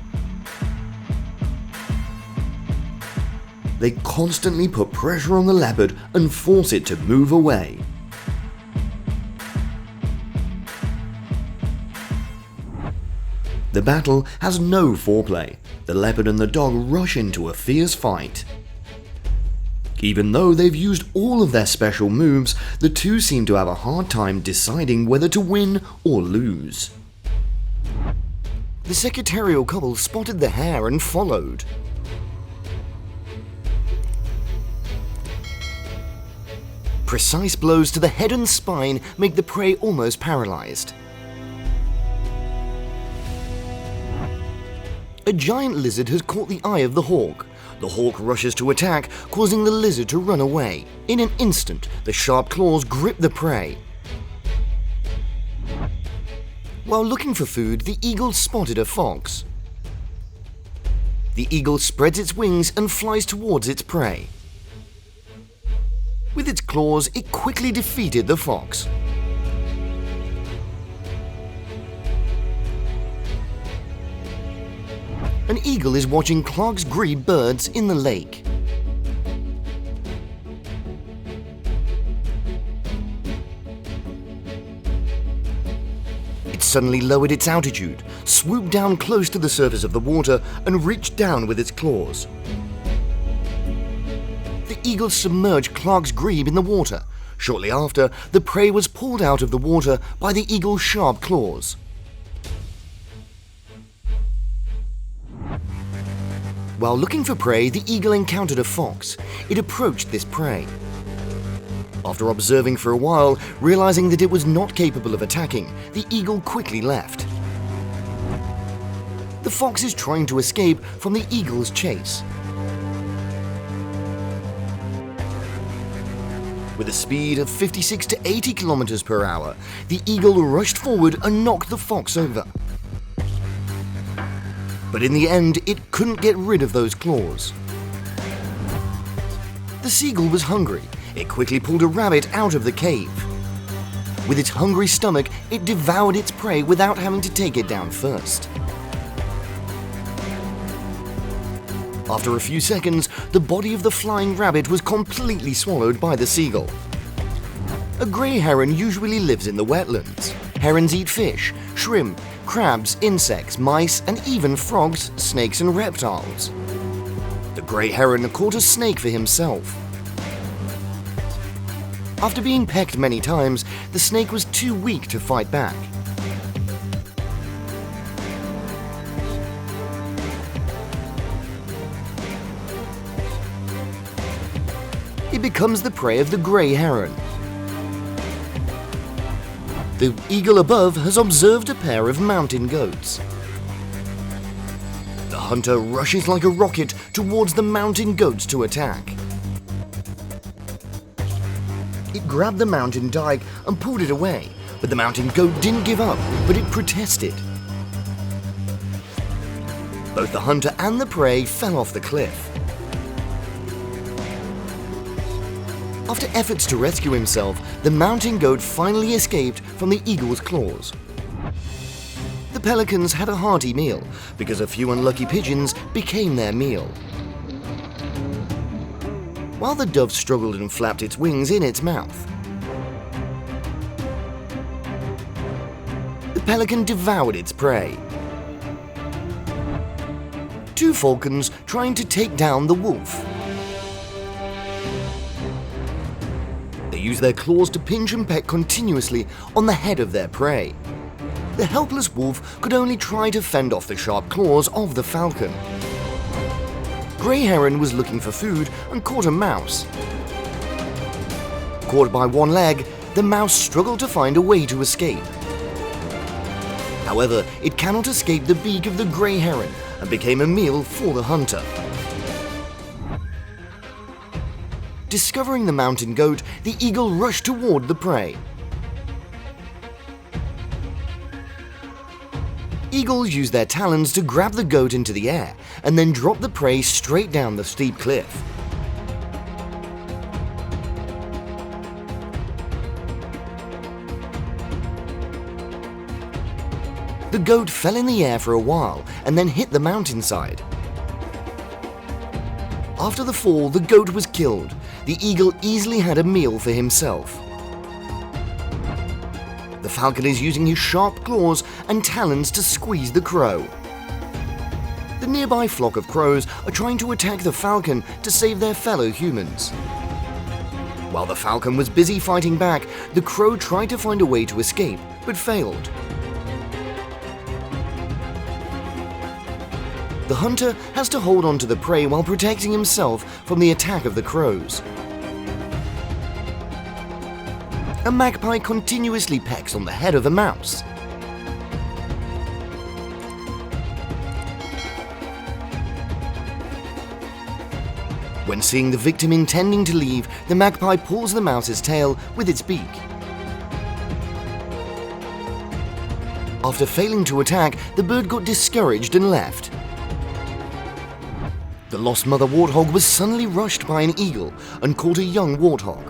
They constantly put pressure on the leopard and force it to move away. The battle has no foreplay. The leopard and the dog rush into a fierce fight. Even though they've used all of their special moves, the two seem to have a hard time deciding whether to win or lose. The secretarial couple spotted the hare and followed. Precise blows to the head and spine make the prey almost paralyzed. A giant lizard has caught the eye of the hawk. The hawk rushes to attack, causing the lizard to run away. In an instant, the sharp claws grip the prey. While looking for food, the eagle spotted a fox. The eagle spreads its wings and flies towards its prey. With its claws, it quickly defeated the fox. An eagle is watching Clark's grebe birds in the lake. It suddenly lowered its altitude, swooped down close to the surface of the water, and reached down with its claws. The eagle submerged Clark's grebe in the water. Shortly after, the prey was pulled out of the water by the eagle's sharp claws. While looking for prey, the eagle encountered a fox. It approached this prey. After observing for a while, realizing that it was not capable of attacking, the eagle quickly left. The fox is trying to escape from the eagle's chase. With a speed of 56 to 80 kilometers per hour, the eagle rushed forward and knocked the fox over. But in the end, it couldn't get rid of those claws. The seagull was hungry. It quickly pulled a rabbit out of the cave. With its hungry stomach, it devoured its prey without having to take it down first. After a few seconds, the body of the flying rabbit was completely swallowed by the seagull. A grey heron usually lives in the wetlands. Herons eat fish, shrimp, crabs, insects, mice, and even frogs, snakes, and reptiles. The grey heron caught a snake for himself. After being pecked many times, the snake was too weak to fight back. It becomes the prey of the grey heron. The eagle above has observed a pair of mountain goats. The hunter rushes like a rocket towards the mountain goats to attack. It grabbed the mountain dike and pulled it away, but the mountain goat didn't give up, but it protested. Both the hunter and the prey fell off the cliff. After efforts to rescue himself, the mountain goat finally escaped from the eagle's claws. The pelicans had a hearty meal, because a few unlucky pigeons became their meal. While the dove struggled and flapped its wings in its mouth. The pelican devoured its prey. Two falcons trying to take down the wolf. They used their claws to pinch and peck continuously on the head of their prey. The helpless wolf could only try to fend off the sharp claws of the falcon. Grey heron was looking for food and caught a mouse. Caught by one leg, the mouse struggled to find a way to escape. However, it cannot escape the beak of the grey heron and became a meal for the hunter. Discovering the mountain goat, the eagle rushed toward the prey. Eagles use their talons to grab the goat into the air and then drop the prey straight down the steep cliff. The goat fell in the air for a while and then hit the mountainside. After the fall, the goat was killed. The eagle easily had a meal for himself. The falcon is using his sharp claws and talons to squeeze the crow. The nearby flock of crows are trying to attack the falcon to save their fellow humans. While the falcon was busy fighting back, the crow tried to find a way to escape, but failed. The hunter has to hold on to the prey while protecting himself from the attack of the crows. A magpie continuously pecks on the head of a mouse. When seeing the victim intending to leave, the magpie pulls the mouse's tail with its beak. After failing to attack, the bird got discouraged and left. The lost mother warthog was suddenly rushed by an eagle and caught a young warthog.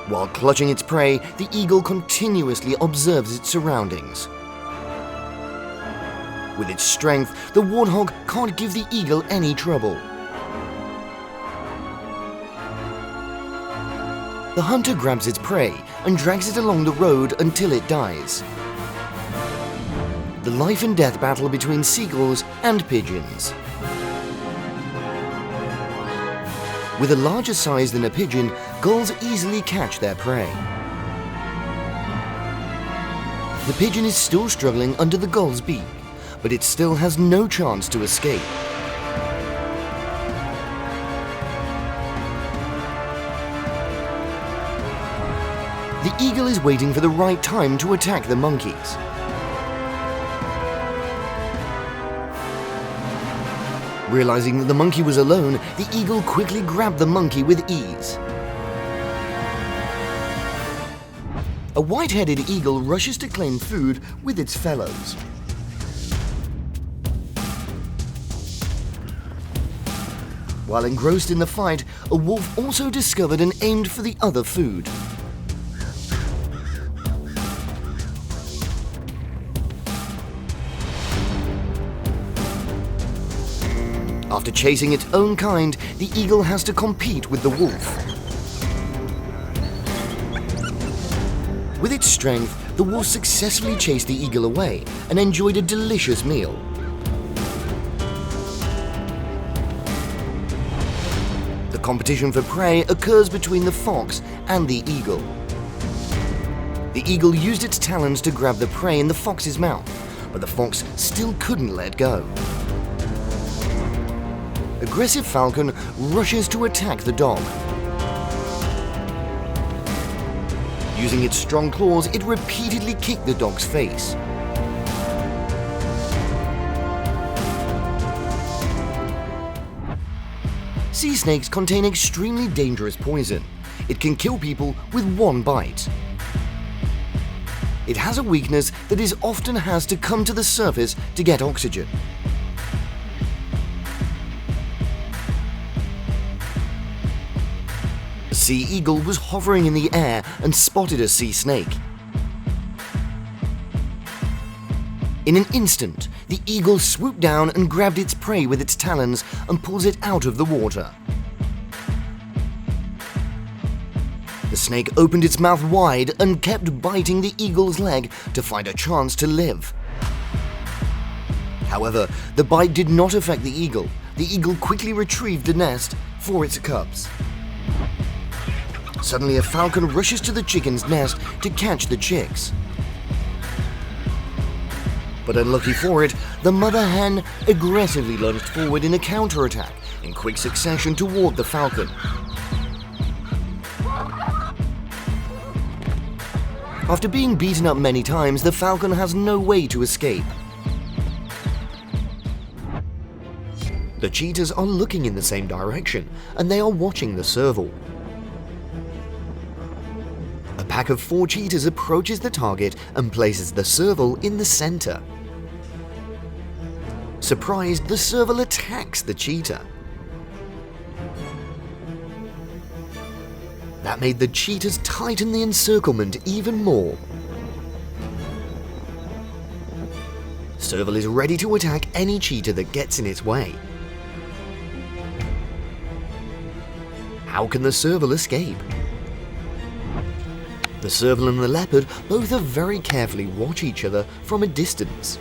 While clutching its prey, the eagle continuously observes its surroundings. With its strength, the warthog can't give the eagle any trouble. The hunter grabs its prey and drags it along the road until it dies. The life and death battle between seagulls and pigeons. With a larger size than a pigeon, gulls easily catch their prey. The pigeon is still struggling under the gull's beak, but it still has no chance to escape. The eagle is waiting for the right time to attack the monkeys. Realizing that the monkey was alone, the eagle quickly grabbed the monkey with ease. A white-headed eagle rushes to claim food with its fellows. While engrossed in the fight, a wolf also discovered and aimed for the other food. After chasing its own kind, the eagle has to compete with the wolf. With its strength, the wolf successfully chased the eagle away and enjoyed a delicious meal. The competition for prey occurs between the fox and the eagle. The eagle used its talons to grab the prey in the fox's mouth, but the fox still couldn't let go. Aggressive falcon rushes to attack the dog. Using its strong claws, it repeatedly kicked the dog's face. Sea snakes contain extremely dangerous poison. It can kill people with one bite. It has a weakness that it often has to come to the surface to get oxygen. A sea eagle was hovering in the air and spotted a sea snake. In an instant, the eagle swooped down and grabbed its prey with its talons and pulls it out of the water. The snake opened its mouth wide and kept biting the eagle's leg to find a chance to live. However, the bite did not affect the eagle. The eagle quickly retrieved the nest for its cubs. Suddenly, a falcon rushes to the chicken's nest to catch the chicks. But unlucky for it, the mother hen aggressively lunged forward in a counterattack in quick succession toward the falcon. After being beaten up many times, the falcon has no way to escape. The cheetahs are looking in the same direction, and they are watching the serval. A pack of 4 cheetahs approaches the target and places the serval in the center. Surprised, the serval attacks the cheetah. That made the cheetahs tighten the encirclement even more. Serval is ready to attack any cheetah that gets in its way. How can the serval escape? The serval and the leopard both very carefully watch each other from a distance.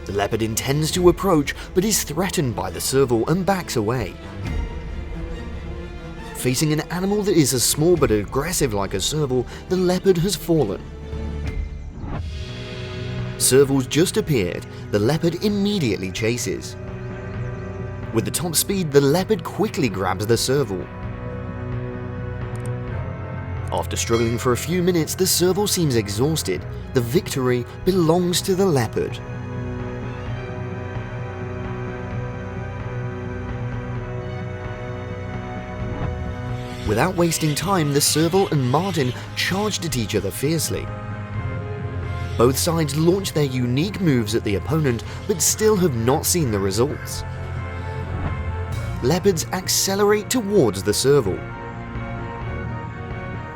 The leopard intends to approach, but is threatened by the serval and backs away. Facing an animal that is as small but aggressive like a serval, the leopard has fallen. Servals just appeared, the leopard immediately chases. With the top speed, the leopard quickly grabs the serval. After struggling for a few minutes, the serval seems exhausted. The victory belongs to the leopard. Without wasting time, the serval and marten charged at each other fiercely. Both sides launched their unique moves at the opponent, but still have not seen the results. Leopards accelerate towards the serval.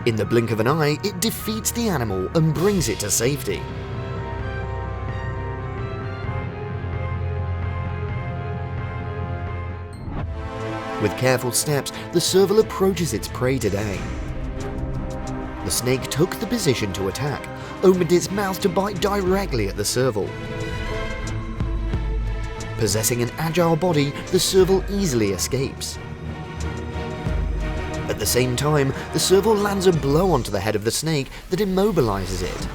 In the blink of an eye, it defeats the animal and brings it to safety. With careful steps, the serval approaches its prey today. The snake took the position to attack, opened its mouth to bite directly at the serval. Possessing an agile body, the serval easily escapes. At the same time, the serval lands a blow onto the head of the snake that immobilizes it.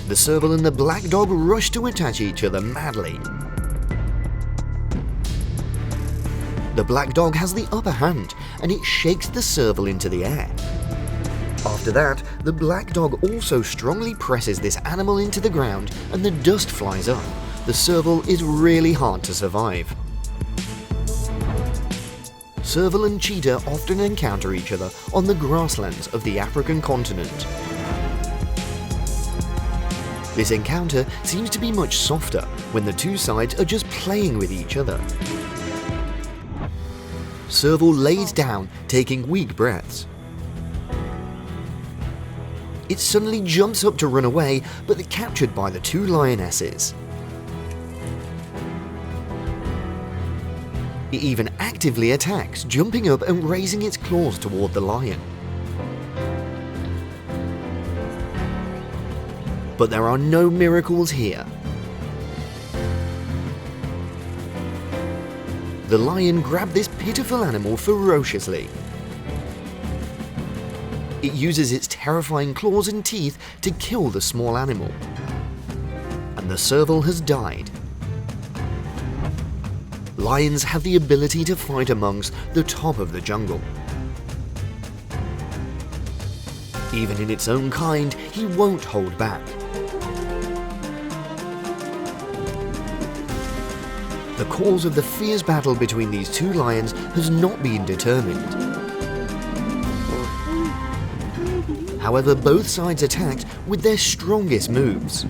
The serval and the black dog rush to attack each other madly. The black dog has the upper hand, and it shakes the serval into the air. After that, the black dog also strongly presses this animal into the ground, and the dust flies up. The serval is really hard to survive. Serval and cheetah often encounter each other on the grasslands of the African continent. This encounter seems to be much softer when the two sides are just playing with each other. Serval lays down, taking weak breaths. It suddenly jumps up to run away, but is captured by the two lionesses. It even actively attacks, jumping up and raising its claws toward the lion. But there are no miracles here. The lion grabbed this pitiful animal ferociously. It uses its terrifying claws and teeth to kill the small animal. And the serval has died. Lions have the ability to fight amongst the top of the jungle. Even in its own kind, he won't hold back. The cause of the fierce battle between these two lions has not been determined. However, both sides attacked with their strongest moves.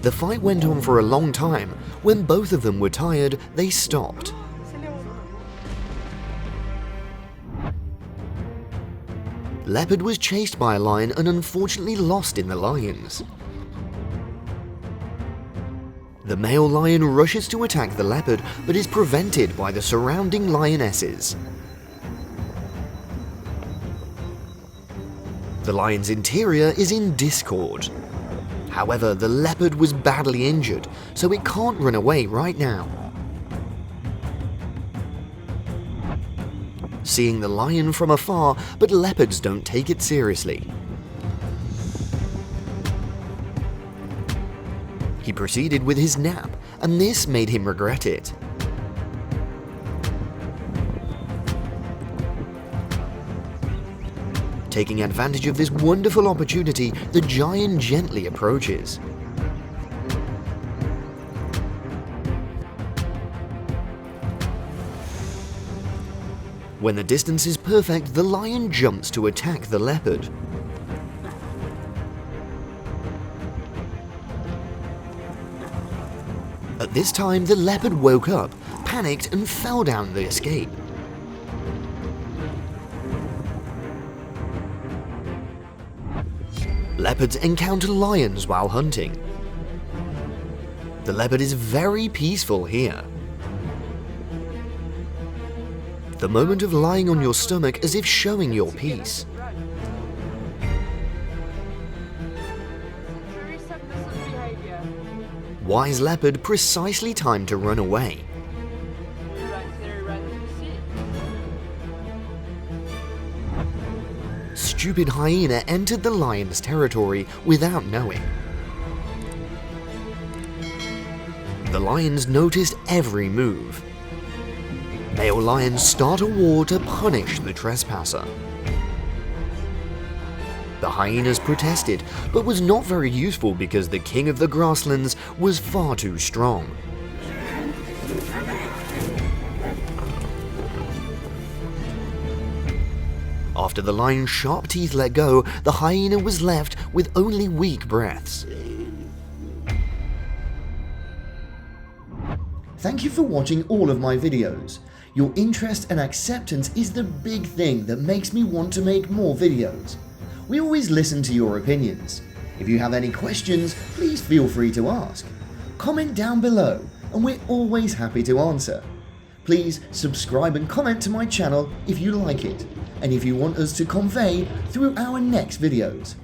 The fight went on for a long time. When both of them were tired, they stopped. Leopard was chased by a lion and unfortunately lost in the lions. The male lion rushes to attack the leopard but is prevented by the surrounding lionesses. The lion's interior is in discord. However, the leopard was badly injured, so it can't run away right now. Seeing the lion from afar, but leopards don't take it seriously. He proceeded with his nap, and this made him regret it. Taking advantage of this wonderful opportunity, the giant gently approaches. When the distance is perfect, the lion jumps to attack the leopard. At this time, the leopard woke up, panicked, and fell down the escape. Leopards encounter lions while hunting. The leopard is very peaceful here. The moment of lying on your stomach as if showing your peace. Wise leopard precisely timed to run away. Stupid hyena entered the lion's territory without knowing. The lions noticed every move. Male lions start a war to punish the trespasser. The hyenas protested, but was not very useful because the king of the grasslands was far too strong. After the lion's sharp teeth let go, the hyena was left with only weak breaths. Thank you for watching all of my videos. Your interest and acceptance is the big thing that makes me want to make more videos. We always listen to your opinions. If you have any questions, please feel free to ask. Comment down below and we're always happy to answer. Please subscribe and comment to my channel if you like it and if you want us to convey through our next videos.